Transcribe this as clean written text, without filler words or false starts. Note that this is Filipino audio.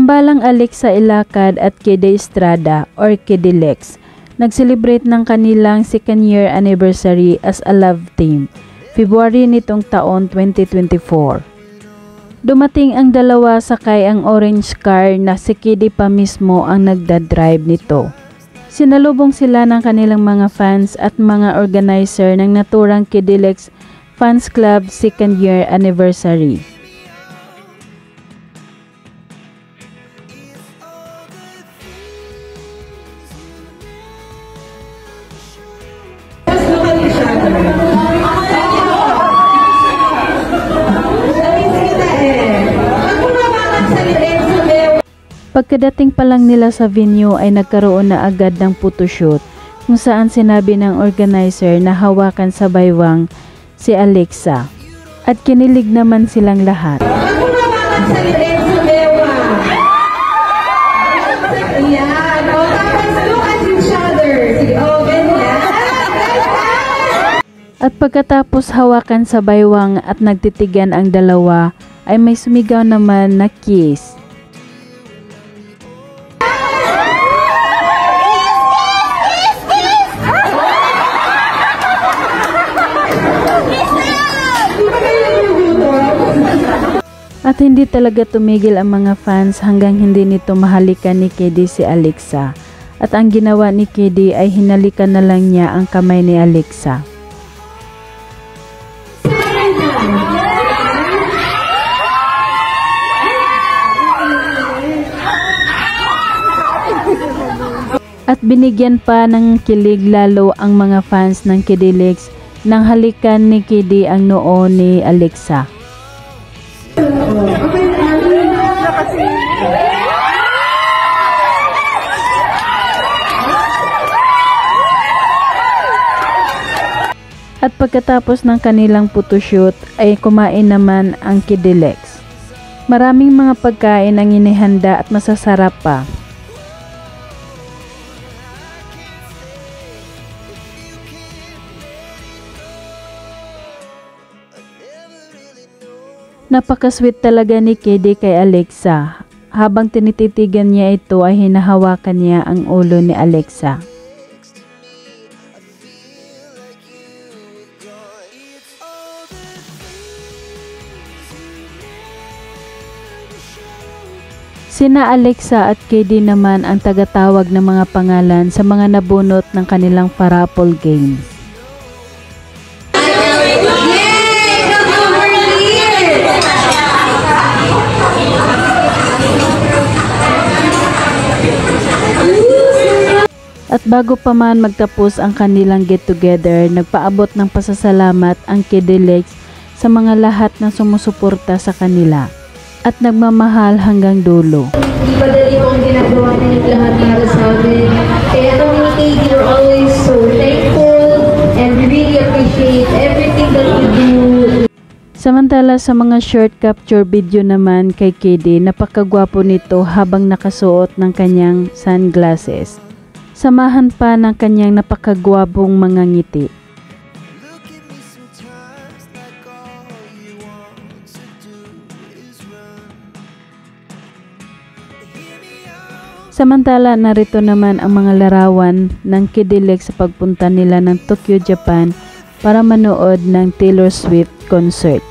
Samantalang Alexa Ilacad at Kede Estrada or Kede Lex nag-celebrate ng kanilang 2nd year anniversary as a love team, February nitong taon 2024. Dumating ang dalawa sakay ang orange car na si Kede pa mismo ang nagdadrive nito. Sinalubong sila ng kanilang mga fans at mga organizer ng naturang Kede Lex Fans Club 2nd year anniversary. Pagkadating pa lang nila sa venue ay nagkaroon na agad ng photoshoot kung saan sinabi ng organizer na hawakan sa baywang si Alexa at kinilig naman silang lahat. At pagkatapos hawakan sa baywang at nagtitigan ang dalawa ay may sumigaw naman na kiss. At hindi talaga tumigil ang mga fans hanggang hindi nito mahalikan ni Kede si Alexa. At ang ginawa ni Kede ay hinalikan na lang niya ang kamay ni Alexa. At binigyan pa ng kilig lalo ang mga fans ng Kede Lex nang halikan ni Kede ang noo ni Alexa. At pagkatapos ng kanilang photoshoot ay kumain naman ang Kede Lex. Maraming mga pagkain ang inihanda at masasarap pa. Napaka-sweet talaga ni Kede kay Alexa. Habang tinititigan niya ito ay hinahawakan niya ang ulo ni Alexa. Sina Alexa at Kede naman ang tagatawag ng mga pangalan sa mga nabunot ng kanilang parapol games. At bago pa man magtapos ang kanilang get-together, nagpaabot ng pasasalamat ang Kede Lex sa mga lahat na sumusuporta sa kanila at nagmamahal hanggang dulo. Di ba dali ko ang ginagawa niyo lahat para sa amin? Kaya kami ni Kede, we're always so thankful and we really appreciate everything that you do. Samantala sa mga short capture video naman kay Kede, napakagwapo nito habang nakasuot ng kanyang sunglasses. Samahan pa ng kanyang napakagwapong mga ngiti. Samantala narito naman ang mga larawan ng Kede Lex sa pagpunta nila ng Tokyo, Japan para manood ng Taylor Swift concert.